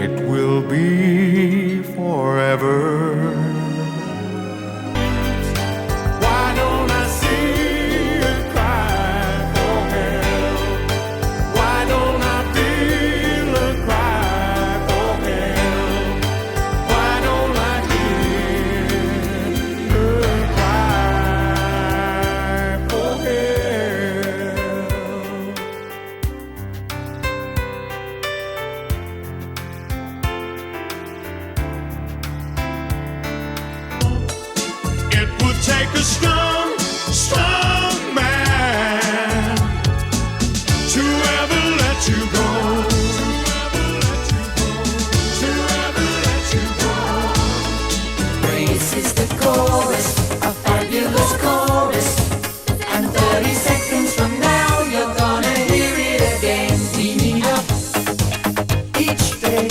it will be forever. Why don't I see her cry for help? Why don't I feel her cry for help? Why don't I hear her cry for help? It would take a strong, strong man to ever let you go. To ever let you go. This is the chorus, a fabulous chorus. And 30 seconds from now, you're gonna hear it again. We meet up each day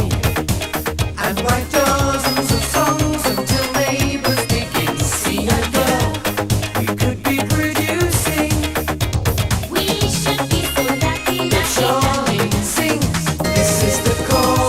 and write dozens of songs until neighbors begin to see a girl we could be producing. We should be so lucky, If Charlene sings, this is the chorus.